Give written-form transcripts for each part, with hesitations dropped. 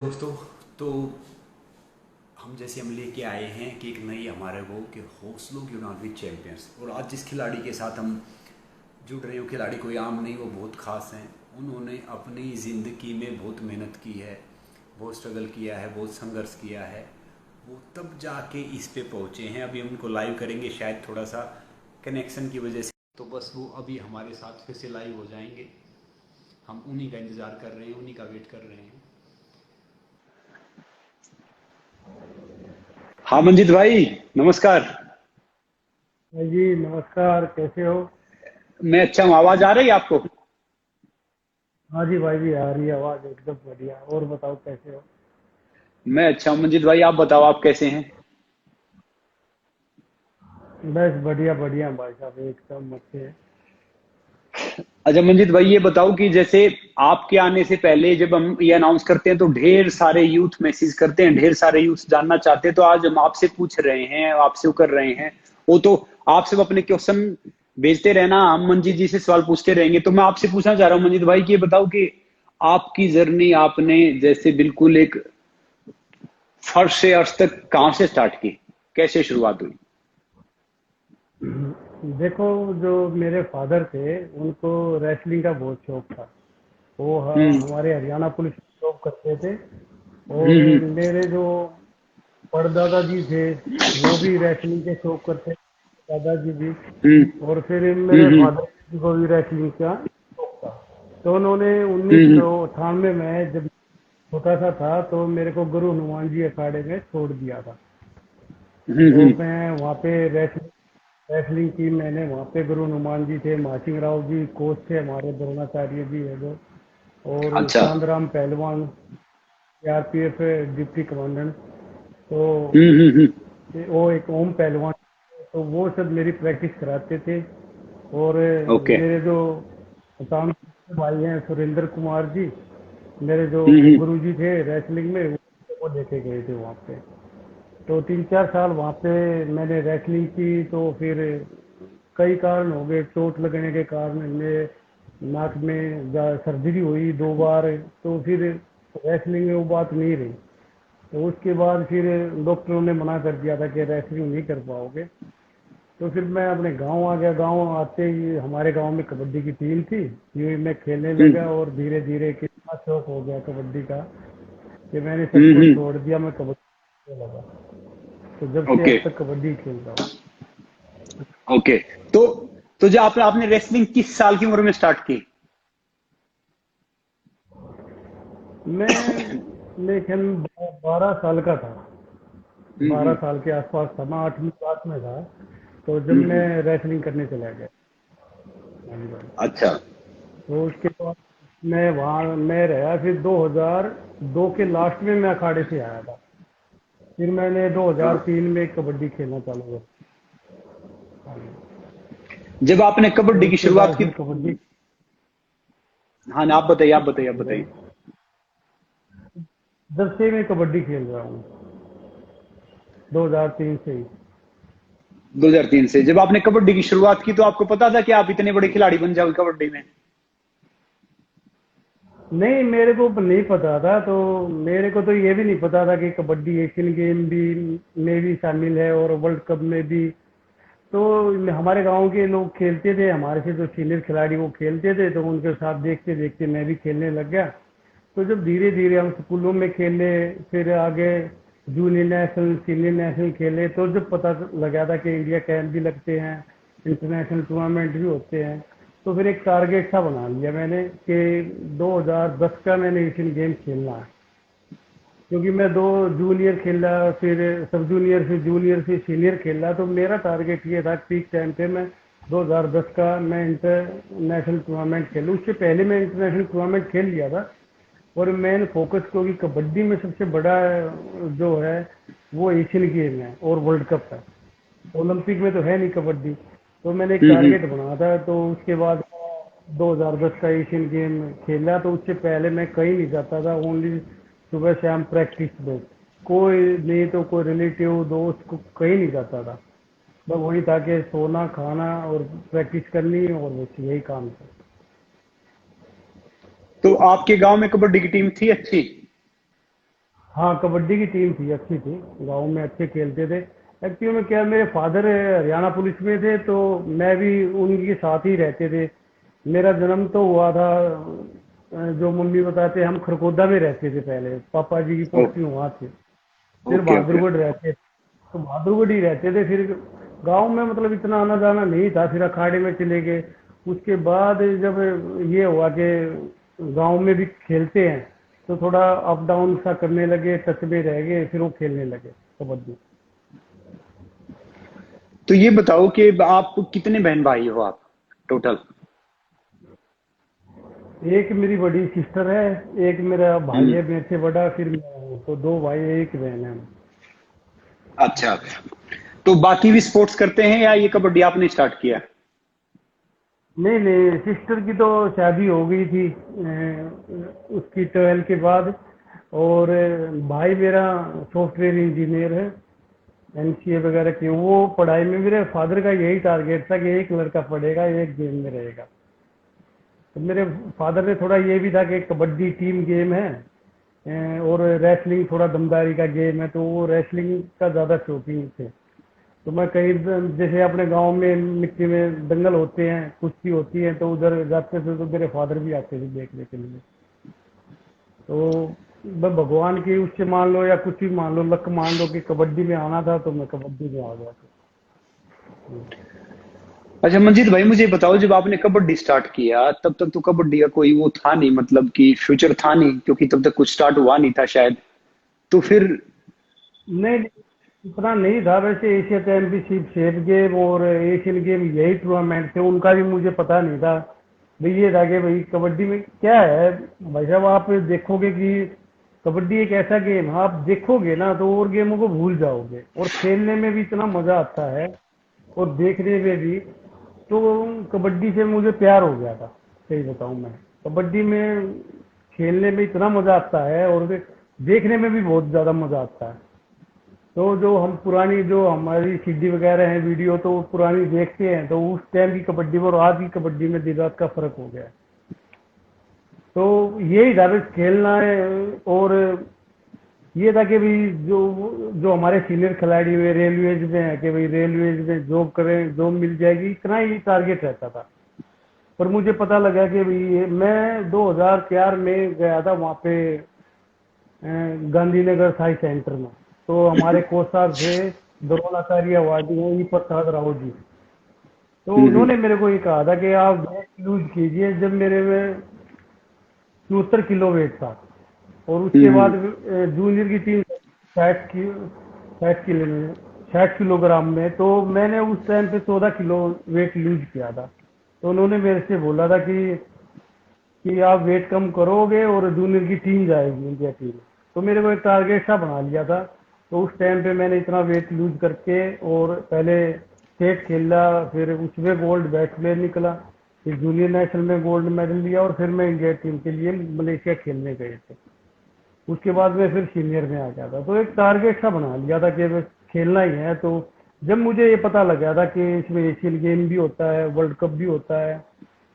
दोस्तों, तो हम लेके आए हैं कि एक नई हमारे वो कि हौसलों की उड़ान विद चैंपियंस। और आज जिस खिलाड़ी के साथ हम जुड़ रहे हो, खिलाड़ी कोई आम नहीं, वो बहुत ख़ास हैं। उन्होंने अपनी ज़िंदगी में बहुत मेहनत की है, बहुत स्ट्रगल किया है, बहुत संघर्ष किया है। वो तब जाके इस पे पहुँचे हैं। अभी हम उनको लाइव करेंगे, शायद थोड़ा सा कनेक्शन की वजह से, तो बस वो अभी हमारे साथ फिर से लाइव हो जाएंगे। हम उन्हीं का इंतज़ार कर रहे हैं, उन्हीं का वेट कर रहे हैं। हाँ मंजित भाई, नमस्कार। हाँ जी, नमस्कार। कैसे हो? मैं अच्छा हूँ। आवाज आ रही है आपको? हाँ जी भाई जी, आ रही है आवाज एकदम बढ़िया। और बताओ कैसे हो? मैं अच्छा हूँ मंजित भाई, आप बताओ आप कैसे हैं? बस बढ़िया बढ़िया भाई साहब, एकदम अच्छे हैं। अच्छा मंजित भाई, ये बताओ कि जैसे आपके आने से पहले जब हम ये अनाउंस करते हैं तो ढेर सारे यूथ मैसेज करते हैं, ढेर सारे यूथ जानना चाहते हैं। तो आज हम आपसे पूछ रहे हैं, आपसे वो कर रहे हैं। वो तो आप सब अपने क्वेश्चन भेजते रहना, हम मंजित जी से सवाल पूछते रहेंगे। तो मैं आपसे पूछना चाह रहा हूँ मंजित भाई कि ये बताओ कि आपकी जर्नी आपने जैसे बिल्कुल एक फर्स्ट से अर्श तक कहाँ से स्टार्ट की, कैसे शुरुआत हुई? देखो, जो मेरे फादर थे उनको रेसलिंग का बहुत शौक था। वो हम्म। हमारे हरियाणा पुलिस में जॉब करते थे। और हम्म। मेरे जो परदादा जी थे वो भी रेसलिंग के शौक करते थे, दादाजी भी। हम्म। और फिर मेरे हम्म। फादर जी को भी रेसलिंग का शौक था। तो उन्होंने उन्नीस हम्म। सौ अट्ठानवे में जब छोटा सा था तो मेरे को गुरु हनुमान जी अखाड़े में छोड़ दिया था। तो हम्म। मैं वहाँ पे रेसलिंग रेसलिंग की मैंने। वहाँ पे गुरु हनुमान जी थे, माचिंग राव जी कोच थे हमारे, द्रोणाचार्य जी है जो। और अच्छा। चांदराम पहलवान, सीआरपीएफ डिप्टी कमांडेंट। तो हम्म। वो एक ओम पहलवान। तो वो सब मेरी प्रैक्टिस कराते थे। और ओके। मेरे जो काम भाई हैं सुरेंद्र कुमार जी, मेरे जो हम्म। गुरुजी थे रेसलिंग में, वो लेके गए थे वहाँ पे। तो 3-4 साल वहाँ पे मैंने रेसलिंग की। तो फिर कई कारण हो गए, चोट लगने के कारण मेरे नाक में सर्जरी हुई 2 बार। तो फिर रेसलिंग में वो बात नहीं रही। तो उसके बाद फिर डॉक्टरों ने मना कर दिया था कि रेसलिंग नहीं कर पाओगे। तो फिर मैं अपने गांव आ गया। गांव आते ही हमारे गांव में कबड्डी की टीम थी, ये मैं खेलने लगा। हम्म। और धीरे धीरे कितना शौक हो गया कबड्डी का कि मैंने सब कुछ हम्म। छोड़ दिया, मैं कबड्डी खेलने लगा। तो जब से ओके। अब तक कबड्डी खेल रहा हूँ। ओके। तो तो जो आपने आपने रेसलिंग किस साल की उम्र में स्टार्ट की? मैं लेकिन 12 साल का था। बारह हम्म। साल के आसपास था, मैं 8वीं क्लास में था। तो जब मैं हम्म। रेसलिंग करने चला गया। हाँ जी भाई। अच्छा। तो उसके बाद मैं वहाँ मैं रहा। फिर 2002 के लास्ट में मैं अखाड़े से आया था। फिर मैंने हाँ। 2003 में कबड्डी खेलना चालू किया। हाँ जी। जब आपने तो कबड्डी की उसके शुरुआत बाद की। फिर कबड्डी। हाँ ना, आप बताइए, आप बताइए, आप हाँ जी भाई। बताइए। जब से मैं कबड्डी खेल रहा हूँ, 2003 से ही। 2003 से जब आपने कबड्डी की शुरुआत की तो आपको पता था कि आप इतने बड़े खिलाड़ी बन जाओगे कबड्डी में? नहीं, मेरे को नहीं पता था। तो मेरे को तो ये भी नहीं पता था कि कबड्डी एशियन गेम भी में भी शामिल है और वर्ल्ड कप में भी। तो हमारे गांव के लोग खेलते थे, हमारे से जो सीनियर खिलाड़ी वो खेलते थे, तो उनके साथ देखते देखते मैं भी खेलने लग गया। तो जब धीरे धीरे हम स्कूलों में खेले, फिर आगे जूनियर नेशनल सीनियर नेशनल खेले, तो जब पता लगा था कि इंडिया कैंप भी लगते हैं, इंटरनेशनल टूर्नामेंट भी होते हैं। तो फिर एक टारगेट सा बना लिया मैंने कि 2010 का मैंने एशियन गेम खेलना है। क्योंकि मैं दो जूनियर खेला, फिर सब जूनियर, फिर जूनियर, फिर सीनियर खेला। तो मेरा टारगेट ये था पीक टाइम पे मैं 2010 का मैं इंटरनेशनल टूर्नामेंट खेलूँ। उससे पहले मैं इंटरनेशनल टूर्नामेंट खेल लिया था। और मेन फोकस, क्योंकि कबड्डी में सबसे बड़ा जो है वो एशियन गेम है और वर्ल्ड कप है। ओलंपिक में तो है नहीं कबड्डी। तो मैंने एक टारगेट हम्म। बना था। तो उसके बाद 2010 का एशियन गेम खेला। तो उससे पहले मैं कहीं नहीं जाता था, ओनली सुबह शाम प्रैक्टिस पे। कोई नहीं तो कोई रिलेटिव दोस्त को कहीं नहीं जाता था। बस वही था कि सोना खाना और प्रैक्टिस करनी, और बस यही काम था। तो आपके गांव में कबड्डी की टीम थी अच्छी? हाँ, कबड्डी की टीम थी, अच्छी थी, गांव में अच्छे खेलते थे। एक्चुअली में क्या, मेरे फादर हरियाणा पुलिस में थे, तो मैं भी उनके साथ ही रहते थे। मेरा जन्म तो हुआ था, जो मम्मी बताते, हम खरगोदा में रहते थे पहले, पापा जी की पोस्टिंग वहाँ थी। फिर ओके ओके। बहादुरगढ़ रहते, तो बहादुरगढ़ ही रहते थे। फिर गांव में मतलब इतना आना जाना नहीं था, फिर अखाड़े में चले गए। उसके बाद जब ये हुआ कि गांव में भी खेलते हैं, तो थोड़ा अप डाउन सा करने लगे, टच में रह गए, फिर वो खेलने लगे कबड्डी। तो ये बताओ कि आप कितने बहन भाई हो आप टोटल? एक मेरी बड़ी सिस्टर है, एक मेरा भाई हम्म। है मेरे से बड़ा, फिर मैं हूँ, तो दो भाई एक बहन है हम। अच्छा अच्छा। तो बाकी भी स्पोर्ट्स करते हैं या ये कबड्डी आपने स्टार्ट किया? नहीं नहीं, सिस्टर की तो शादी हो गई थी उसकी 12 के बाद। और भाई मेरा सॉफ्टवेयर इंजीनियर है, एमसीए वगैरह की। वो पढ़ाई में, मेरे फादर का यही टारगेट था कि एक लड़का पढ़ेगा, एक गेम में रहेगा। तो मेरे फादर ने थोड़ा ये भी था कि कबड्डी टीम गेम है, और रेसलिंग थोड़ा दमदारी का गेम है, तो वो रेसलिंग का ज़्यादा शौकीन थे। तो मैं कहीं जैसे अपने गांव में मिट्टी में दंगल होते हैं, कुश्ती होती है, तो उधर जाते थे, तो मेरे फादर भी आते थे देखने के लिए। तो मैं भगवान की उससे मान लो या कुछ भी मान लो, लक मान लो कि कबड्डी में आना था, तो मैं कबड्डी में आ गया था। अच्छा मंजीत भाई, मुझे बताओ, जब आपने कबड्डी स्टार्ट किया तब तक तो कबड्डी का कोई वो था नहीं, मतलब कि फ्यूचर था नहीं, क्योंकि तब तक कुछ स्टार्ट हुआ नहीं था शायद। तो फिर? नहीं, इतना नहीं था वैसे। एशिया चैंपियनशिप, शेप गेम और एशियन गेम, यही टूर्नामेंट थे, उनका भी मुझे पता नहीं था। भाई ये था कि भाई कबड्डी में क्या है, भाई साहब आप देखोगे कि कबड्डी एक ऐसा गेम है, आप देखोगे ना तो और गेमों को भूल जाओगे, और खेलने में भी इतना मजा आता है, और देखने में भी। तो कबड्डी से मुझे प्यार हो गया था, सही बताऊं मैं। कबड्डी में खेलने में इतना मजा आता है, और देखने में भी बहुत ज्यादा मजा आता है। तो जो हम पुरानी, जो हमारी सीडी वगैरह है, वीडियो, तो पुरानी देखते हैं, तो उस टाइम की कबड्डी में और आज की कबड्डी में दिन रात का फर्क हो गया है। तो यही था बस, खेलना है। और ये था कि भाई जो जो हमारे सीनियर खिलाड़ी हुए रेलवेज में है, कि भाई रेलवेज में जॉब करें, जॉब मिल जाएगी, इतना ही टारगेट रहता था। पर मुझे पता लगा कि भाई, मैं 2004 में गया था वहाँ पे गांधीनगर साई सेंटर में। तो हमारे कोच साहब थे, द्रोणाचार्य अवार्डी हैं, ई प्रसाद राव जी। तो उन्होंने मेरे को ये कहा था कि आप वेट लूज कीजिए। जब मेरे में 74 किलो वेट था, और उसके बाद जूनियर की टीम 60 किलो 60 किलोग्राम में, तो मैंने उस टाइम पे 14 किलो वेट लूज किया था। तो उन्होंने मेरे से बोला था कि आप वेट कम करोगे और जूनियर की टीम जाएगी, इंडिया टीम। तो मेरे को एक टारगेट सा बना लिया था। तो उस टाइम पे मैंने इतना वेट लूज करके, और पहले स्टेट खेला, फिर उसमें गोल्ड बैच प्लेयर निकला, फिर जूनियर नेशनल में गोल्ड मेडल लिया, और फिर मैं इंडिया टीम के लिए मलेशिया खेलने गए थे। उसके बाद मैं फिर सीनियर में आ गया था। तो एक टारगेट सा बना लिया था कि बस खेलना ही है। तो जब मुझे ये पता लगा था कि इसमें एशियन गेम भी होता है, वर्ल्ड कप भी होता है,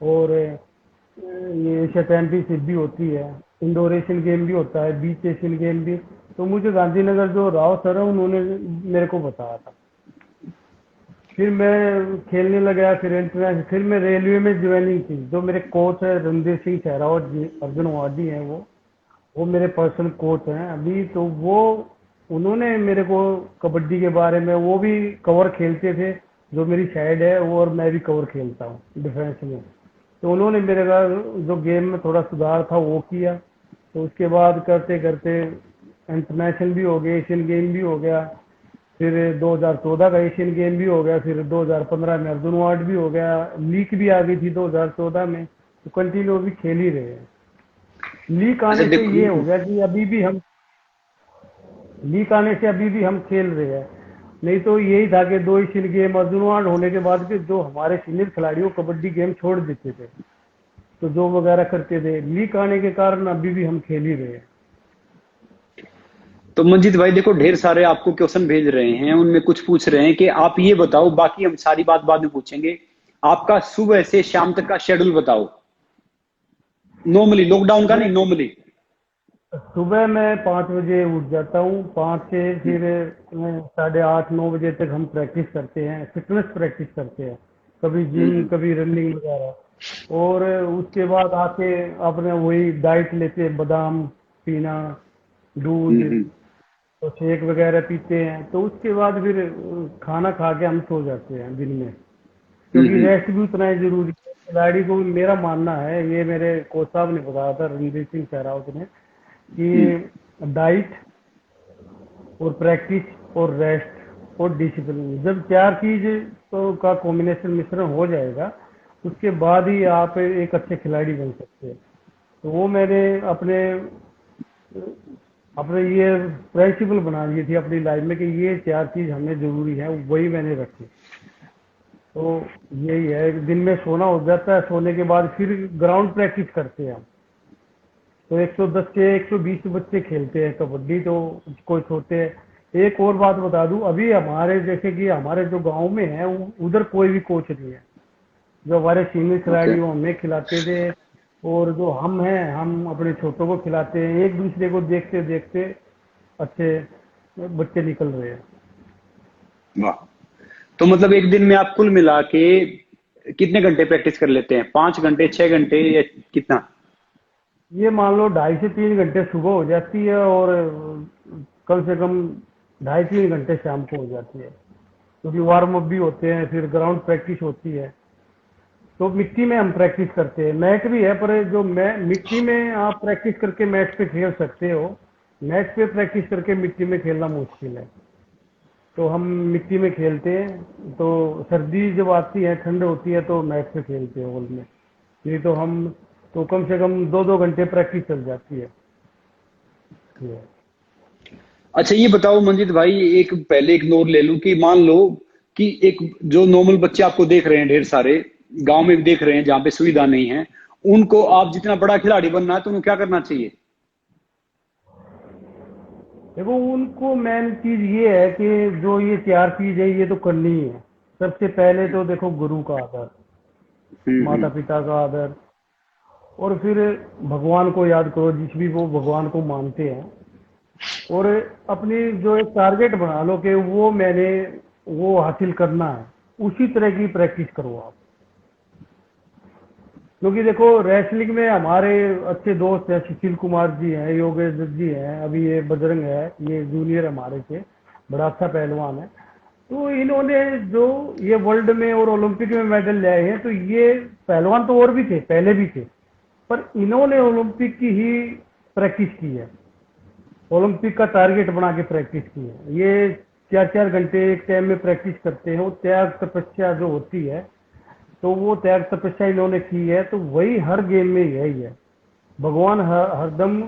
और ये एशिया चैंपियनशिप भी होती है, इंडोर एशियन गेम भी होता है, बीच एशियन गेम भी, तो मुझे गांधीनगर जो राव सर है, उन्होंने मेरे को बताया था। फिर मैं खेलने लगा, फिर इंटरनेशनल, फिर मैं रेलवे में ज्वाइनिंग की। जो मेरे कोच है रणधीर सिंह सहरावत जी, अर्जुन अवार्डी हैं वो मेरे पर्सनल कोच हैं अभी। तो वो, उन्होंने मेरे को कबड्डी के बारे में, वो भी कवर खेलते थे, जो मेरी साइड है वो, और मैं भी कवर खेलता हूँ डिफेंस में। तो उन्होंने मेरे का जो गेम में थोड़ा सुधार था वो किया। तो उसके बाद करते करते इंटरनेशनल भी हो गया, एशियन गेम भी हो गया, फिर 2014 का एशियन गेम भी हो गया, फिर 2015 में अर्जुन अवार्ड भी हो गया, लीग भी आ गई थी 2014 में। तो कंटिन्यू भी खेल ही रहे हैं। लीग अच्छा आने से देखो। ये हो गया कि लीग आने से अभी भी हम खेल रहे हैं। नहीं तो यही था कि 2 एशियन गेम अर्जुन अवार्ड होने के बाद के जो हमारे सीनियर खिलाड़ियों कबड्डी गेम छोड़ देते थे, तो जो वगैरह करते थे, लीग आने के कारण अभी भी हम खेल ही रहे हैं। तो मंजीत भाई देखो, ढेर सारे आपको क्वेश्चन भेज रहे हैं, उनमें कुछ पूछ रहे हैं कि आप ये बताओ, बाकी हम सारी बात बाद में पूछेंगे, आपका सुबह से शाम तक का शेड्यूल बताओ, नॉर्मली, लॉकडाउन का नहीं, मैं नॉर्मली। सुबह मैं 5 बजे उठ जाता हूँ। 5 से फिर 8:30-9 बजे तक हम प्रैक्टिस करते हैं, फिटनेस प्रैक्टिस करते हैं, कभी जिम कभी रनिंग वगैरह। और उसके बाद आके अपने वही डाइट लेते हैं, बादाम पीना, दूध, हम्म। तो शेक वगैरह पीते हैं। तो उसके बाद फिर खाना खा के हम सो जाते हैं दिन में, क्योंकि हम्म। रेस्ट भी उतना ही जरूरी है खिलाड़ी को। मेरा मानना है, ये मेरे कोच साहब ने बताया था, रणवीर सिंह सहरावत ने, हम्म। कि डाइट और प्रैक्टिस और रेस्ट और डिसिप्लिन, जब 4 चीज तो का कॉम्बिनेशन मिश्रण हो जाएगा, उसके बाद ही आप एक अच्छे खिलाड़ी बन सकते हैं। तो वो मैंने अपने अपने ये प्रिंसिपल बना दी थी अपनी लाइफ में कि ये 4 चीज हमें जरूरी है, वही मैंने रखी। तो यही है, दिन में सोना हो जाता है, सोने के बाद फिर ग्राउंड प्रैक्टिस करते हैं हम। तो 110 से 120 बच्चे खेलते हैं कबड्डी, तो कोच होते हैं। एक और बात बता दूं, अभी हमारे जैसे कि हमारे जो गांव में है, उधर कोई भी कोच नहीं है। जो हमारे सीनियर ओके। खिलाड़ी वो हमें खिलाते थे, और जो हम हैं हम अपने छोटों को खिलाते हैं। एक दूसरे को देखते देखते अच्छे बच्चे निकल रहे हैं। वाह। तो मतलब एक दिन में आप कुल मिला के कितने घंटे प्रैक्टिस कर लेते हैं? 5 घंटे, 6 घंटे, या कितना? ये मान लो 2.5 से 3 घंटे सुबह हो जाती है, और कम से कम 2.5-3 घंटे शाम को हो जाती है, क्योंकि वार्म अप भी होते हैं, फिर ग्राउंड प्रैक्टिस होती है। तो मिट्टी में हम प्रैक्टिस करते हैं, मैट भी है, पर जो मिट्टी में आप प्रैक्टिस करके मैट पे खेल सकते हो, मैट पे प्रैक्टिस करके मिट्टी में खेलना मुश्किल है। तो हम मिट्टी में खेलते हैं। तो सर्दी जब आती है, ठंड होती है, तो मैट पे खेलते हैं हॉल में। नहीं तो हम, तो कम से कम 2-2 घंटे प्रैक्टिस चल जाती है। ये। अच्छा ये बताओ मंजित भाई, एक पहले एक नोट ले लूं कि मान लो कि एक जो नॉर्मल बच्चे आपको देख रहे हैं, ढेर सारे गांव में भी देख रहे हैं जहां पे सुविधा नहीं है, उनको आप जितना बड़ा खिलाड़ी बनना है तो उन्हें क्या करना चाहिए? देखो, उनको मेन चीज ये है कि जो ये 4 चीज है, ये तो करनी ही है। सबसे पहले तो देखो, गुरु का आदर, माता हम्म। पिता का आदर, और फिर भगवान को याद करो, जिस भी वो भगवान को मानते हैं। और अपनी जो एक टारगेट बना लो कि वो मैंने वो हासिल करना है, उसी तरह की प्रैक्टिस करो आप। क्योंकि देखो, रेसलिंग में हमारे अच्छे दोस्त हैं, सुशील कुमार जी हैं, योगेश दत्त जी हैं, अभी ये बजरंग है, ये जूनियर हमारे से बड़ा अच्छा पहलवान है। तो इन्होंने जो ये वर्ल्ड में और ओलंपिक में मेडल लाए हैं, तो ये पहलवान तो और भी थे, पहले भी थे, पर इन्होंने ओलंपिक की ही प्रैक्टिस की है, ओलंपिक का टारगेट बना के प्रैक्टिस की है। ये 4-4 घंटे एक टाइम में प्रैक्टिस करते हैं। वो त्याग तपस्या जो होती है, तो वो त्याग तपस्या इन्होंने की है। तो वही हर गेम में यही है। भगवान हरदम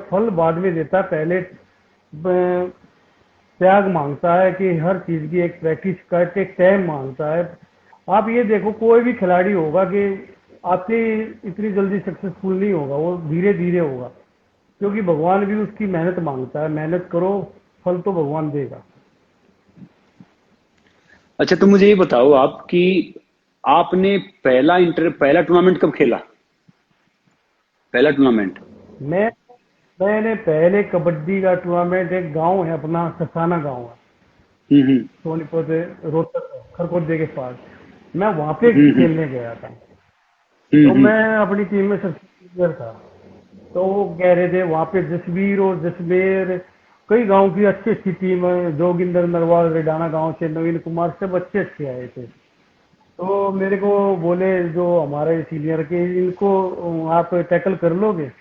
फल बाद में देता है, पहले त्याग मांगता है, कि हर चीज की एक प्रैक्टिस करके एक टाइम मांगता है। आप ये देखो, कोई भी खिलाड़ी होगा कि आपके इतनी जल्दी सक्सेसफुल नहीं होगा, वो धीरे धीरे होगा, क्योंकि भगवान भी उसकी मेहनत मांगता है। मेहनत करो, फल तो भगवान देगा। अच्छा तो मुझे ये बताओ आप कि आपने पहला टूर्नामेंट कब खेला? पहला टूर्नामेंट। मैं मैंने पहले कबड्डी का टूर्नामेंट, एक गांव है अपना, ससाना गांव है, हम्म। सोनीपत रोहतक खरकोटे के पास, मैं वहां पे हम्म। खेलने गया था। तो हम्म। मैं अपनी टीम में सबसे सीनियर था। तो वो कह रहे थे वहां पे जसवीर और जसमेर, कई गांव की अच्छी अच्छी टीम है, जोगिंदर नरवाल रेडाना गांव से, नवीन कुमार, सब अच्छे अच्छे आए थे। तो मेरे को बोले जो हमारे सीनियर के, इनको आप टैकल कर लोगे?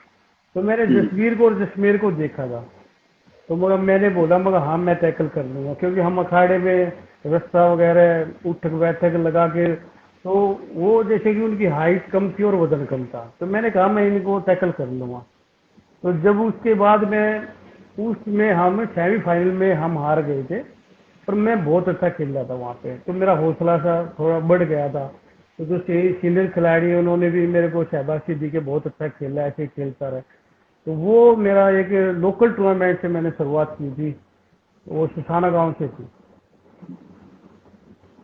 तो मैंने हम्म। जसवीर को और जसमेर को देखा था। तो मगर मैंने बोला, मगर हाँ मैं टैकल कर लूंगा, क्योंकि हम अखाड़े में रास्ता वगैरह उठक बैठक लगा के, तो वो जैसे कि उनकी हाइट कम थी और वजन कम था, तो मैंने कहा मैं इनको टैकल कर लूंगा। तो जब उसके बाद में उसमें हम सेमीफाइनल में हम हार गए थे, पर मैं बहुत अच्छा खेल रहा था वहाँ पे, तो मेरा हौसला सा थोड़ा बढ़ गया था। तो जो सीनियर खिलाड़ी हैं, उन्होंने भी मेरे को शाबाशी दी कि बहुत अच्छा खेला, ऐसे ही खेलता रहे। तो वो मेरा एक लोकल टूर्नामेंट से मैंने शुरुआत की थी, वो सुसाना गांव से थी।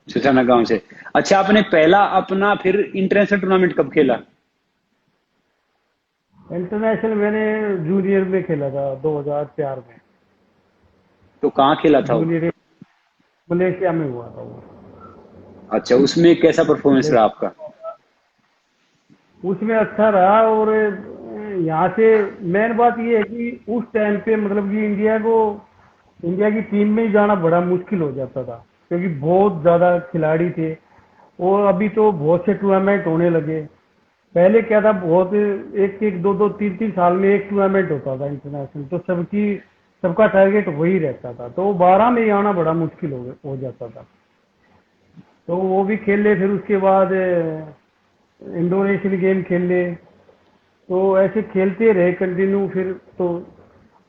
सुसाना गांव से। अच्छा आपने पहला अपना फिर इंटरनेशनल टूर्नामेंट कब खेला? इंटरनेशनल मैंने जूनियर में खेला था 2004 में। तो कहाँ खेला था वो? जूनियर मलेशिया में हुआ था वो। अच्छा, उसमें कैसा परफॉर्मेंस रहा मलेशिया आपका? उसमें अच्छा रहा। और यहाँ से मेन बात ये है कि उस टाइम पे मतलब कि इंडिया की टीम में ही जाना बड़ा मुश्किल हो जाता था, क्योंकि बहुत ज़्यादा खिलाड़ी थे। और अभी तो बहुत से टूर्नामेंट होने लगे। पहले क्या था, बहुत एक एक दो दो तीन तीन साल में एक टूर्नामेंट होता था इंटरनेशनल, तो सबका टारगेट वही रहता था, तो 12 में ही आना बड़ा मुश्किल हो जाता था। तो वो भी खेल ले, फिर उसके बाद इंडोर एशियन गेम खेल ले। तो ऐसे खेलते रहे कंटिन्यू। फिर तो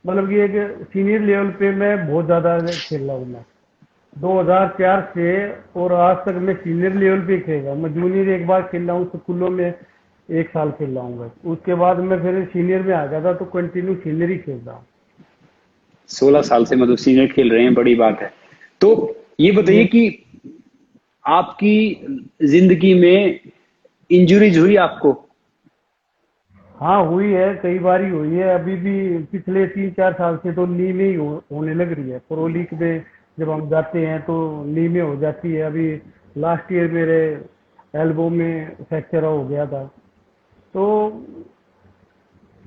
मतलब कि एक सीनियर लेवल पे मैं बहुत ज़्यादा खेल रहा हूँ मैं 2004 से। और आज तक मैं सीनियर लेवल पे खेल रहा हूँ। मैं जूनियर एक बार खेल रहा हूँ स्कूलों में, 1 साल खेल रहा हूँ बस। उसके बाद मैं फिर सीनियर में आ गया था, तो कंटिन्यू सीनियर ही खेल रहा हूँ। 16 साल से मतलब सीनियर खेल रहे हैं, बड़ी बात है। तो ये बताइए ये कि आपकी जिंदगी में इंजरीज हुई आपको? हाँ, हुई है, कई बार ही हुई है। अभी भी पिछले 3-4 साल से तो नी में ही होने लग रही है। प्रो लीग में जब हम जाते हैं तो नी में हो जाती है। अभी लास्ट ईयर मेरे एल्बो में फ्रैक्चर हो गया था। तो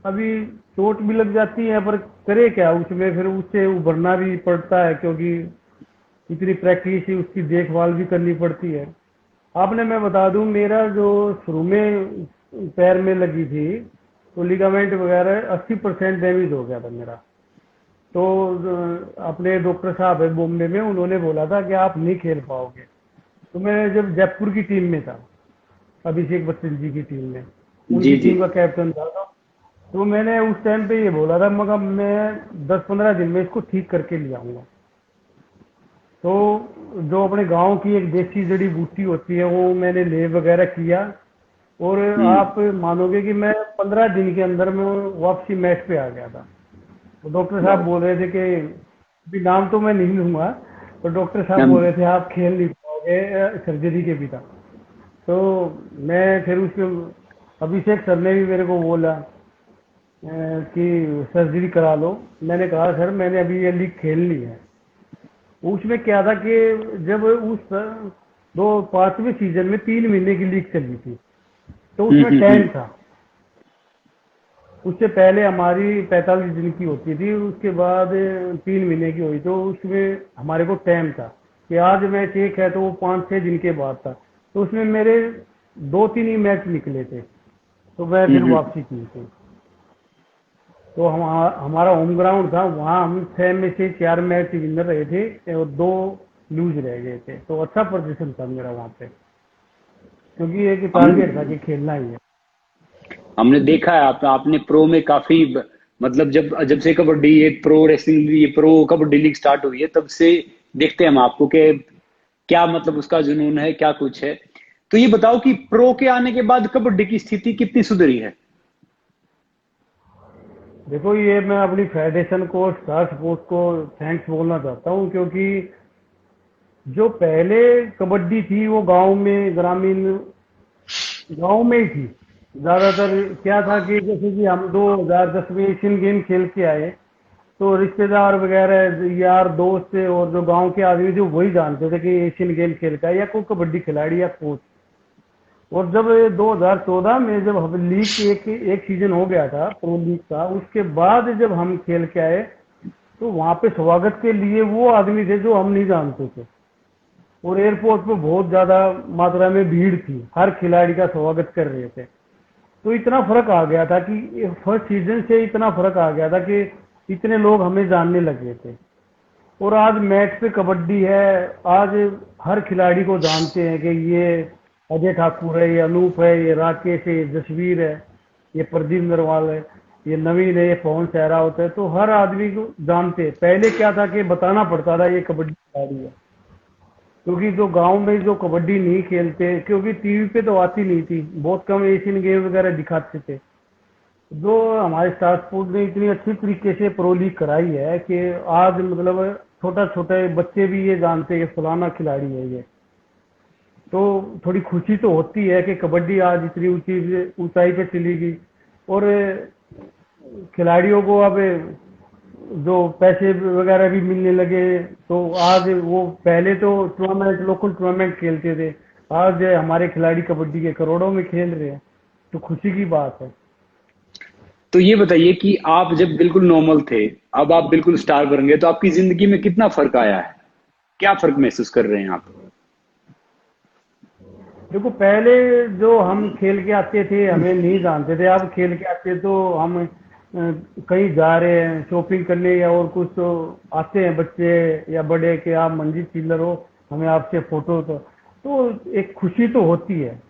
अभी चोट भी लग जाती है, पर करे क्या उसमें, फिर उससे उभरना भी पड़ता है, क्योंकि इतनी प्रैक्टिस ही, उसकी देखभाल भी करनी पड़ती है। आपने, मैं बता दूं, मेरा जो शुरू में पैर में लगी थी, तो लिगामेंट वगैरह 80% डैमेज हो गया था मेरा। तो अपने डॉक्टर साहब है बॉम्बे में, उन्होंने बोला था कि आप नहीं खेल पाओगे। तो मैं जब जयपुर की टीम में था, अभिषेक बच्चन जी की टीम में, जी उनकी जी। टीम का कैप्टन था, तो मैंने उस टाइम पे ये बोला था, मगर मैं 10-15 दिन में इसको ठीक करके ले आऊंगा। तो जो अपने गांव की एक देसी जड़ी बूटी होती है, वो मैंने ले वगैरह किया। और हम्म। आप मानोगे कि मैं 15 दिन के अंदर में वापसी मैच पे आ गया था। तो डॉक्टर साहब वाह। बोल रहे थे कि अभी नाम तो मैं नहीं लूंगा, तो डॉक्टर साहब हम। बोल रहे थे आप खेल नहीं पाओगे सर्जरी के बिना। तो मैं फिर उसके अभिषेक सर ने भी मेरे को बोला कि सर्जरी करा लो। मैंने कहा सर मैंने अभी ये लीग खेलनी है। उसमें क्या था कि जब उस दो 5वें सीजन में 3 महीने की लीग चली थी, तो उसमें टाइम हम्म। था। उससे पहले हमारी 45 दिन की होती थी, उसके बाद 3 महीने की हुई। तो उसमें हमारे को टाइम था कि आज मैच एक है तो वो 5-6 दिन के बाद था। तो उसमें मेरे 2-3 ही मैच निकले थे, तो मैं फिर हम्म। वापसी की थी। तो हमारा होम ग्राउंड था, वहाँ हम 6 में से 4 मैच विनर रहे थे और 2 लूज रह गए थे। तो अच्छा प्रदर्शन था मेरा वहाँ पे, क्योंकि एक हम टारगेट था कि खेलना ही है। हमने देखा है आपने प्रो में काफी मतलब जब जब से कबड्डी, ये प्रो रेसलिंग, ये प्रो कबड्डी लीग स्टार्ट हुई है, तब से देखते हैं हम आपको कि क्या मतलब उसका जुनून है, क्या कुछ है। तो ये बताओ कि प्रो के आने के बाद कबड्डी की स्थिति कितनी सुधरी है? देखो, ये मैं अपनी फेडरेशन को, स्टार स्पोर्ट्स को थैंक्स बोलना चाहता हूँ, क्योंकि जो पहले कबड्डी थी वो गांव में, ग्रामीण गांव में ही थी ज्यादातर। क्या था कि जैसे कि हम 2010 में एशियन गेम खेल के आए, तो रिश्तेदार वगैरह, यार दोस्त और जो गांव के आदमी थे वही जानते थे कि एशियन गेम खेल का है, या कोई कबड्डी खिलाड़ी या कोच। और जब 2014 में जब हम लीग के एक एक सीजन हो गया था प्रो लीग का, उसके बाद जब हम खेल के आए, तो वहां पे स्वागत के लिए वो आदमी थे जो हम नहीं जानते थे। और एयरपोर्ट पे बहुत ज्यादा मात्रा में भीड़ थी, हर खिलाड़ी का स्वागत कर रहे थे। तो इतना फर्क आ गया था कि फर्स्ट सीजन से इतना फर्क आ गया था कि इतने लोग हमें जानने लगे थे। और आज मैच पे कबड्डी है, आज हर खिलाड़ी को जानते हैं कि ये अजय ठाकुर है, ये अनूप है, ये राकेश है, ये जसवीर है, ये प्रदीप नरवाल है, ये नवीन है, ये पवन सहरावत है। तो हर आदमी को जानते हैं। पहले क्या था कि बताना पड़ता था ये कबड्डी खिलाड़ी है, क्योंकि जो गांव में जो कबड्डी नहीं खेलते, क्योंकि टीवी पे तो आती नहीं थी, बहुत कम एशियन गेम वगैरह दिखाते थे। जो हमारे स्टार स्पोर्ट ने इतनी अच्छी तरीके से प्रो लीग कराई है कि आज मतलब छोटा छोटे बच्चे भी ये जानते हैं कि फलाना खिलाड़ी है ये। तो थोड़ी खुशी तो होती है कि कबड्डी आज इतनी ऊंची ऊंचाई पे चली गई। और खिलाड़ियों को अब जो पैसे वगैरह भी मिलने लगे, तो आज वो पहले तो टूर्नामेंट, लोकल टूर्नामेंट खेलते थे, आज हमारे खिलाड़ी कबड्डी के करोड़ों में खेल रहे हैं, तो खुशी की बात है। तो ये बताइए कि आप जब बिल्कुल नॉर्मल थे, अब आप बिल्कुल स्टार बन गए, तो आपकी जिंदगी में कितना फर्क आया है? क्या फर्क महसूस कर रहे हैं आप? देखो, पहले जो हम खेल के आते थे हमें नहीं जानते थे, अब खेल के आते तो हम कहीं जा रहे हैं शॉपिंग करने या और कुछ, तो आते हैं बच्चे या बड़े कि आप मंजीत चिल्लर हो, हमें आपसे फोटो, तो एक खुशी तो होती है।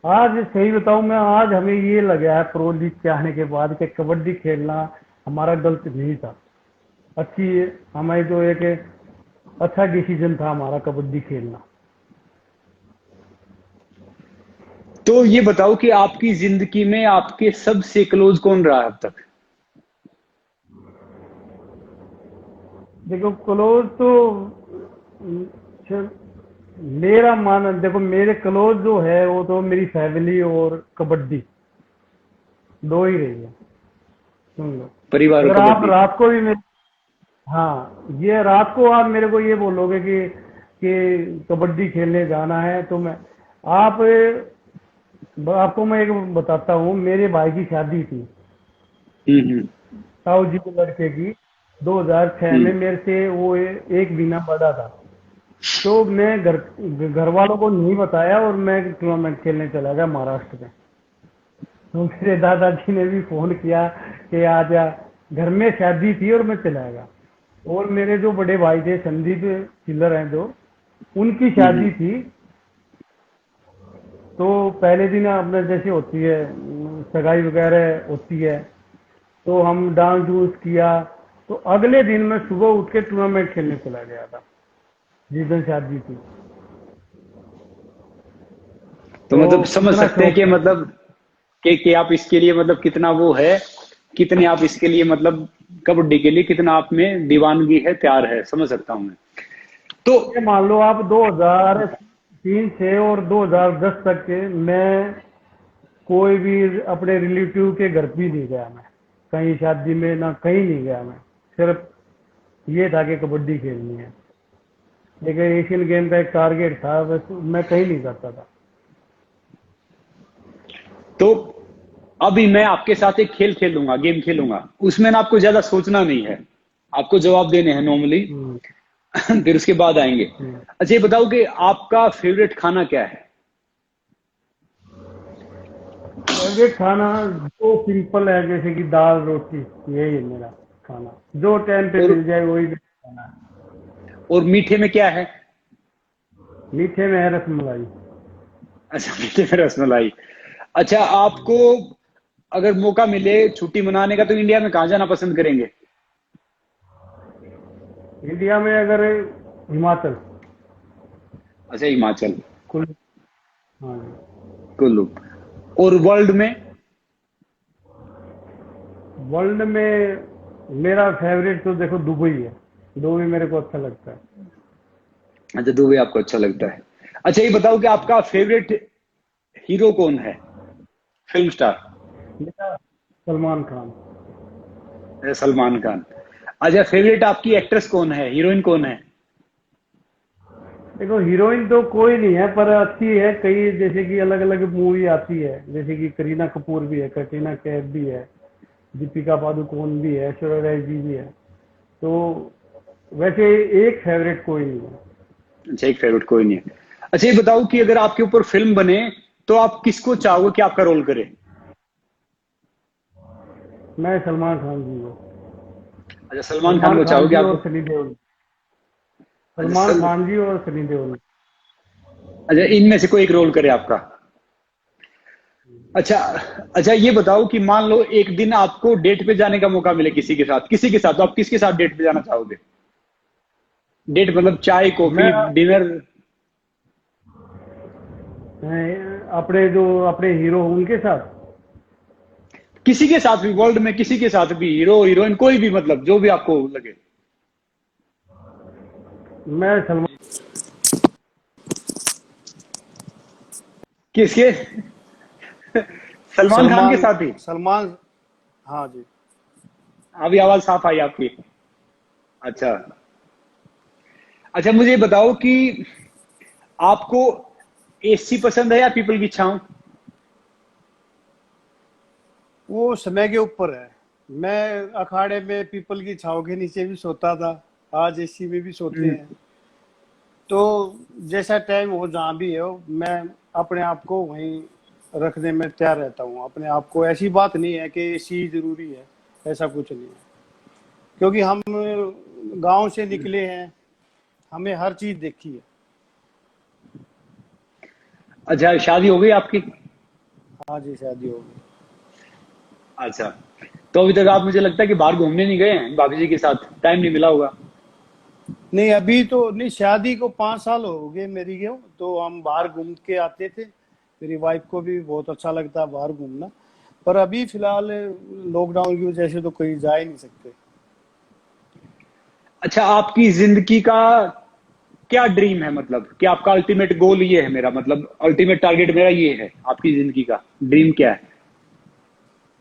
आज सही बताऊं मैं, आज हमें ये लगा है प्रो लीग के आने के बाद कि कबड्डी खेलना हमारा गलत नहीं था, अच्छी हमारी जो एक अच्छा डिसीजन था हमारा कबड्डी खेलना। तो ये बताओ कि आपकी जिंदगी में आपके सबसे क्लोज कौन रहा अब तक? देखो, क्लोज तो मेरा मान, देखो मेरे क्लोज जो है वो तो मेरी फैमिली और कबड्डी दो ही रही है। सुन लो, परिवार और अगर आप कबड्डी। रात को भी मेरे, हाँ, ये रात को आप मेरे को ये बोलोगे कि कबड्डी खेलने जाना है, तो मैं आप आपको मैं एक बताता हूँ, मेरे भाई की शादी थी हम्म। ताऊ जी के लड़के की, 2006 में, हम्म। मेरे से वो एक महीना बड़ा था। तो मैं घर वालों को नहीं बताया और मैं टूर्नामेंट खेलने चला गया महाराष्ट्र में। तो मेरे दादाजी ने भी फोन किया कि आ जा, घर में शादी थी और मैं चला गया। और मेरे जो बड़े भाई थे संदीप चिल्लर हैं जो, उनकी शादी थी, तो पहले दिन अपने जैसे होती है सगाई वगैरह होती है, तो हम डांस डूंस किया, तो अगले दिन मैं सुबह उठ के टूर्नामेंट खेलने चला गया था जिस दिन शादी थी। तो तो मतलब समझ इतना सकते हैं शौक कि था। मतलब कि आप इसके लिए मतलब कितना वो है, कितने आप इसके लिए मतलब कबड्डी के लिए कितना आप में दीवानगी है, प्यार है, समझ सकता हूं मैं। तो ये मान लो आप 2003 से और 2010 तक के, मैं कोई भी अपने रिलेटिव के घर भी नहीं गया, मैं कहीं शादी में ना कहीं नहीं गया, मैं सिर्फ ये था कि कबड्डी खेलनी है, लेकिन एशियन गेम का एक टारगेट था, बस मैं कहीं नहीं जाता था। तो अभी मैं आपके साथ एक खेल खेलूंगा, गेम खेलूंगा, उसमें ना आपको ज्यादा सोचना नहीं है, आपको जवाब देने हैं नॉर्मली। हम्म, फिर उसके बाद आएंगे। हम्म। अच्छा ये बताओ कि आपका फेवरेट खाना क्या है? फेवरेट खाना जो सिंपल है, जैसे कि दाल रोटी, यही है मेरा खाना, जो टाइम पे और मिल जाए वही खाना है। और मीठे में क्या है? मीठे में है रसमलाई। अच्छा मीठे में रसमलाई। अच्छा आपको अगर मौका मिले छुट्टी मनाने का, तो इंडिया में कहाँ जाना पसंद करेंगे? इंडिया में अगर हिमाचल, अच्छा हिमाचल, कुल्लू। हाँ जी। कुल्लू। और वर्ल्ड में? वर्ल्ड में मेरा फेवरेट तो देखो दुबई है, दुबई मेरे को अच्छा लगता है। अच्छा दुबई आपको अच्छा लगता है। अच्छा ये बताओ कि आपका फेवरेट हीरो कौन है, फिल्म स्टार? मेरा सलमान खान। सलमान खान। अच्छा फेवरेट आपकी एक्ट्रेस कौन है, हीरोइन कौन है? देखो, हीरोइन तो कोई नहीं है, पर अच्छी है कई, जैसे कि अलग अलग मूवी आती है, जैसे कि करीना कपूर भी है, कटरीना कैफ भी है, दीपिका पादुकोण भी है, ऐश्वर्या राय जी भी है। तो वैसे एक फेवरेट कोई नहीं है। अच्छा एक फेवरेट कोई नहीं है। अच्छा ये बताओ कि अगर आपके ऊपर फिल्म बने, तो आप किसको चाहोगे कि आपका रोल करे? मैं सलमान खान जी को। अच्छा सलमान खान सलमान को खान चाहोगे जी आप? और सनी देओल। अच्छा सलमान खान जी और सनी देओल। अच्छा इनमें से कोई एक रोल करे आपका। अच्छा। अच्छा ये बताओ कि मान लो एक दिन आपको डेट पे जाने का मौका मिले किसी के साथ, किसी के साथ, तो आप किसके साथ डेट पे जाना चाहोगे? डेट मतलब चाय मैं कॉफी डिनर? अपने जो अपने हीरो उनके साथ। किसी के साथ भी, वर्ल्ड में किसी के साथ भी, हीरो हीरोइन कोई भी, मतलब जो भी आपको लगे। मैं सलमान। किसके? सलमान खान के सलमान साथ ही? सलमान हाँ जी। अभी आवाज साफ आई आपकी। अच्छा। अच्छा, मुझे बताओ कि आपको एसी पसंद है या पीपल की छांव? वो समय के ऊपर है। मैं अखाड़े में पीपल की छांव के नीचे भी सोता था, आज एसी में भी सोते हम्म। हैं। तो जैसा टाइम हो जहाँ भी हो, मैं अपने आप को वहीं रखने में तैयार रहता हूँ अपने आप को। ऐसी बात नहीं है कि एसी जरूरी है, ऐसा कुछ नहीं है। क्योंकि हम गांव से निकले हैं, हमें हर चीज देखी है। अच्छा, शादी हो गई आपकी? हाँ जी, शादी हो गई। अच्छा, तो अभी तक आप, मुझे लगता है कि बाहर घूमने नहीं गए हैं भाभी जी के साथ, टाइम नहीं मिला होगा। नहीं, अभी तो नहीं, शादी को 5 साल हो गए मेरी को, तो हम बाहर घूम के आते थे। मेरी वाइफ को भी बहुत अच्छा लगता है बाहर घूमना। पर अभी फिलहाल लॉकडाउन की वजह से तो कहीं जा ही नहीं सकते। अच्छा, आपकी जिंदगी का क्या ड्रीम है? मतलब कि आपका अल्टीमेट गोल ये है, मेरा मतलब अल्टीमेट टारगेट मेरा ये है, आपकी जिंदगी का ड्रीम क्या है?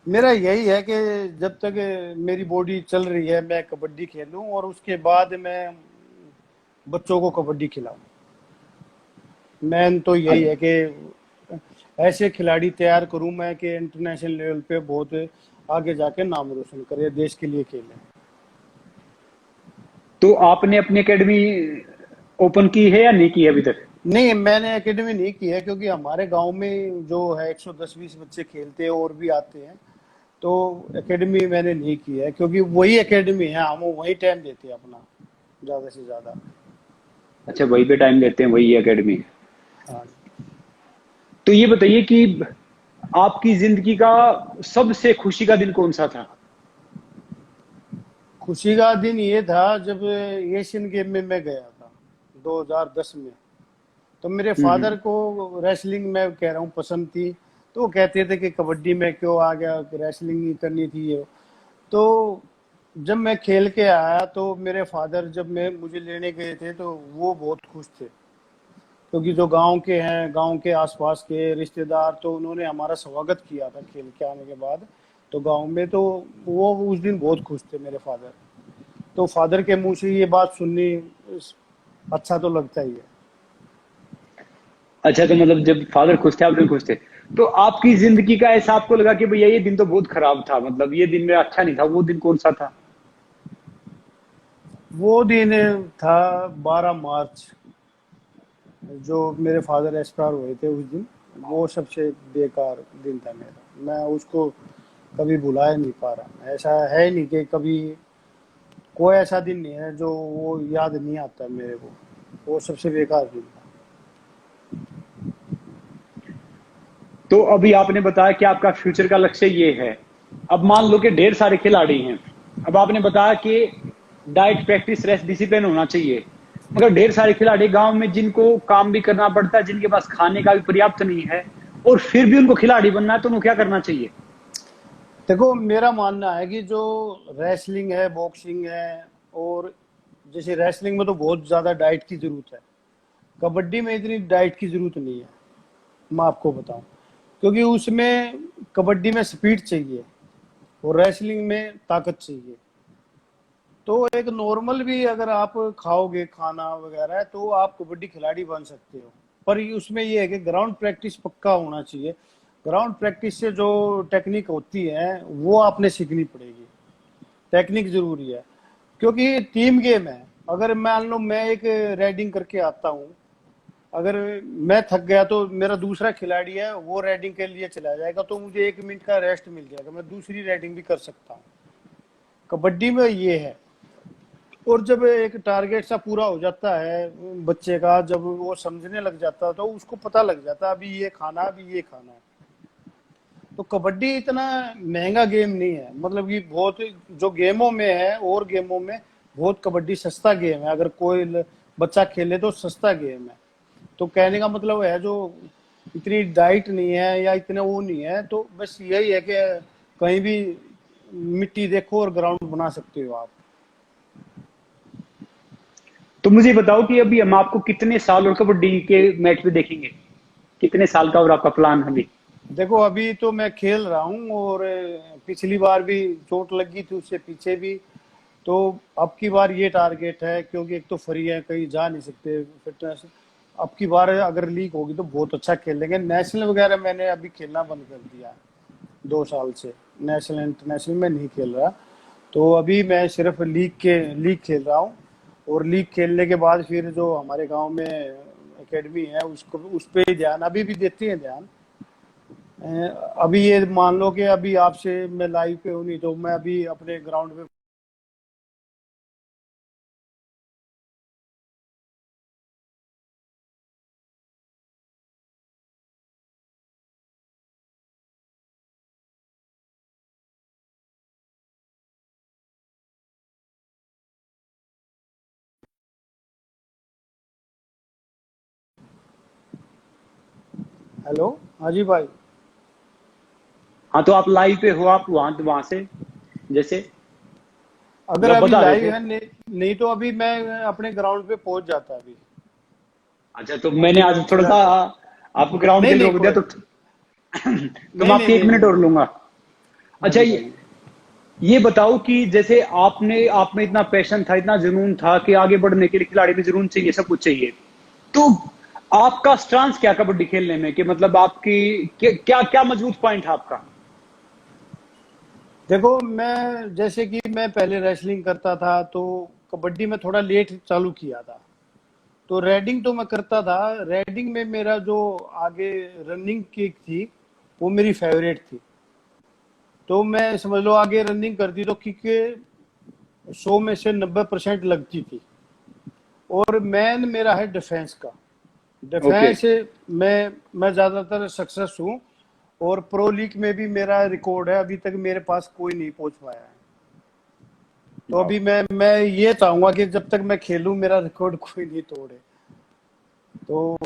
मेरा यही है कि जब तक मेरी बॉडी चल रही है, मैं कबड्डी खेलूं और उसके बाद मैं बच्चों को कबड्डी खिलाऊं। मेन तो यही है कि ऐसे खिलाड़ी तैयार करूं मैं कि इंटरनेशनल लेवल पे बहुत आगे जाके नाम रोशन करे, देश के लिए खेले। तो आपने अपनी एकेडमी ओपन की है या नहीं की है अभी तक? नहीं, मैंने एकेडमी नहीं की है, क्योंकि हमारे गांव में जो है 110-20 बच्चे खेलते हैं और भी आते हैं। तो एकेडमी मैंने नहीं की है, क्योंकि वही एकेडमी है, हम वही टाइम देते हैं अपना ज्यादा से ज्यादा। अच्छा, वहीं पे टाइम देते हैं, वही एकेडमी। हाँ। तो ये बताइए कि आपकी जिंदगी का सबसे खुशी का दिन कौन सा था? खुशी का दिन ये था जब एशियन गेम में मैं गया था 2010 में। तो मेरे फादर को रेसलिंग में, कह रहा हूँ, पसंद थी। तो वो कहते थे कि कबड्डी में क्यों आ गया, रेसलिंग ही करनी थी ये। तो जब मैं खेल के आया तो मेरे फादर जब मैं मुझे लेने गए थे तो वो बहुत खुश थे, क्योंकि जो गांव के हैं, गांव के आसपास के रिश्तेदार, तो उन्होंने हमारा स्वागत किया था खेल के आने के बाद। तो गांव में तो वो उस दिन बहुत खुश थे मेरे फादर। तो फादर के मुंह से ये बात सुननी अच्छा तो लगता ही है। अच्छा, तो मतलब जब फादर खुश थे, आप भी खुश थे। तो आपकी जिंदगी का ऐसा आपको लगा कि भैया ये दिन तो बहुत खराब था, मतलब ये दिन मेरा अच्छा नहीं था, वो दिन कौन सा था? वो दिन था 12 मार्च, जो मेरे फादर एक्सपायर हुए थे उस दिन। वो सबसे बेकार दिन था मेरा, मैं उसको कभी भुला ही नहीं पा रहा। ऐसा है ही नहीं कि कभी कोई ऐसा दिन नहीं है जो वो याद नहीं आता मेरे को। वो सबसे बेकार दिन था। तो अभी आपने बताया कि आपका फ्यूचर का लक्ष्य ये है। अब मान लो कि ढेर सारे खिलाड़ी हैं। अब आपने बताया कि डाइट, प्रैक्टिस, रेस्ट, डिसिप्लिन होना चाहिए, मगर ढेर सारे खिलाड़ी गांव में जिनको काम भी करना पड़ता है, जिनके पास खाने का भी पर्याप्त नहीं है, और फिर भी उनको खिलाड़ी बनना है, तो उनको क्या करना चाहिए? देखो, मेरा मानना है कि जो रेसलिंग है, बॉक्सिंग है, और जैसे रेसलिंग में तो बहुत ज्यादा डाइट की जरूरत है। कबड्डी में इतनी डाइट की जरूरत नहीं है, मैं आपको बताऊं। क्योंकि उसमें कबड्डी में स्पीड चाहिए और रेसलिंग में ताकत चाहिए। तो एक नॉर्मल भी अगर आप खाओगे खाना वगैरह, तो आप कबड्डी खिलाड़ी बन सकते हो। पर उसमें ये है कि ग्राउंड प्रैक्टिस पक्का होना चाहिए। ग्राउंड प्रैक्टिस से जो टेक्निक होती है वो आपने सीखनी पड़ेगी। टेक्निक जरूरी है, क्योंकि टीम गेम है। अगर मान लो मैं एक राइडिंग करके आता हूँ, अगर मैं थक गया तो मेरा दूसरा खिलाड़ी है वो राइडिंग के लिए चला जाएगा, तो मुझे 1 मिनट का रेस्ट मिल जाएगा, मैं दूसरी राइडिंग भी कर सकता हूँ। कबड्डी में ये है। और जब एक टारगेट सा पूरा हो जाता है बच्चे का, जब वो समझने लग जाता है तो उसको पता लग जाता है अभी ये खाना, अभी ये खाना है। तो कबड्डी इतना महंगा गेम नहीं है, मतलब कि बहुत, जो गेमों में है और गेमों में बहुत कबड्डी सस्ता गेम है। अगर कोई बच्चा खेले तो सस्ता गेम है। तो कहने का मतलब है, जो इतनी डाइट नहीं है या इतना वो नहीं है, तो बस यही है कि कहीं भी मिट्टी देखो और ग्राउंड बना सकते हो आप। तो मुझे बताओ कि अभी हम आपको कितने साल और कबड्डी के मैच पे देखेंगे? कितने साल का और आपका प्लान है अभी? देखो अभी तो मैं खेल रहा हूँ, और पिछली बार भी चोट लगी थी, उससे पीछे भी। तो अब की बार ये टारगेट है, क्योंकि एक तो फ्री है, कहीं जा नहीं सकते, फिटनेस। अब की बार अगर लीग होगी तो बहुत अच्छा खेलेंगे। नेशनल वगैरह मैंने अभी खेलना बंद कर दिया है 2 साल से। नेशनल इंटरनेशनल में नहीं खेल रहा। तो अभी मैं सिर्फ लीग खेल रहा हूँ। और लीग खेलने के बाद फिर जो हमारे गांव में एकेडमी है, उसको उस पे ध्यान अभी भी देते हैं ध्यान। अभी ये मान लो कि अभी आपसे मैं लाइव पे हूँ, नहीं तो मैं अभी अपने ग्राउंड पे। हेलो, हाँ जी भाई। हाँ, तो आप लाइव पे हो, आप वहां से जैसे अगर जो आप अभी बता रहे लाइव थे। है, नहीं तो अभी मैं अपने ग्राउंड पे पहुंच जाता अभी। अच्छा, तो मैंने अभी आज मैं थोड़ा चला। सा आपको ग्राउंड नहीं के लिए नहीं, रोक दिया, कोई तो नहीं मैं नहीं आपकी एक नहीं मिनट नहीं। और लूंगा। हाँ अच्छा, जी भाई। ये बताओ कि जैसे आपने आप में इतना पैशन था, इतना जुनून था कि आगे बढ़ने के लिए खिलाड़ी में जुनून चाहिए, सब कुछ चाहिए। तो आपका स्ट्रांस क्या कबड्डी खेलने में, कि मतलब आपकी क्या क्या मजबूत पॉइंट है आपका? देखो, मैं जैसे कि मैं पहले रेसलिंग करता था, तो कबड्डी में थोड़ा लेट चालू किया था। तो रेडिंग तो मैं करता था। रेडिंग में मेरा जो आगे रनिंग किक थी, वो मेरी फेवरेट थी। तो मैं समझ लो आगे रनिंग करती तो किक 100 में से 90% लगती थी। और मेन मेरा है डिफेंस का। ओके। डिफेंस मैं ज्यादातर सक्सेस हूँ। और प्रो लीग में भी मेरा रिकॉर्ड है, अभी तक मेरे पास कोई नहीं पहुंच पाया है। तो अभी मैं ये चाहूंगा कि जब तक मैं खेलूं मेरा रिकॉर्ड कोई नहीं तोड़े। तो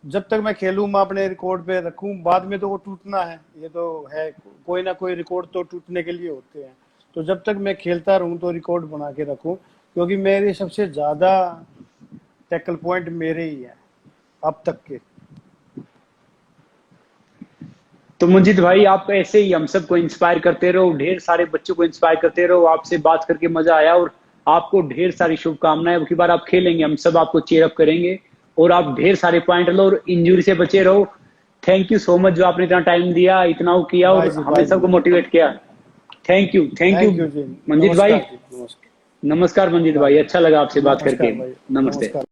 जब तक मैं खेलूं मैं अपने रिकॉर्ड पे रखूं, बाद में तो वो टूटना है, ये तो है। कोई ना कोई रिकॉर्ड तो टूटने के लिए होते हैं। तो जब तक मैं खेलता रहूं तो रिकॉर्ड बना के रखूं, क्योंकि मेरे सबसे ज्यादा टैकल पॉइंट मेरे ही है अब तक के। तो मंजीत भाई, आप ऐसे ही हम सबको इंस्पायर करते रहो, ढेर सारे बच्चों को इंस्पायर करते रहो। आपसे बात करके मजा आया, और आपको ढेर सारी शुभकामनाएं। अब की बार आप खेलेंगे, हम सब आपको चीयर अप करेंगे, और आप ढेर सारे पॉइंट लो और इंजरी से बचे रहो। थैंक यू सो मच, जो आपने इतना टाइम दिया, इतना वो किया भाई और जी, हमें भाई सबको जी। मोटिवेट किया। थैंक यू थैंक यू जी। मंजीत भाई। नमस्कार जी, नमस्कार। नमस्कार मंजीत बाय भाई, बाय। अच्छा लगा आपसे बात करके। नमस्कार भाई। नमस्ते। नमस्कार।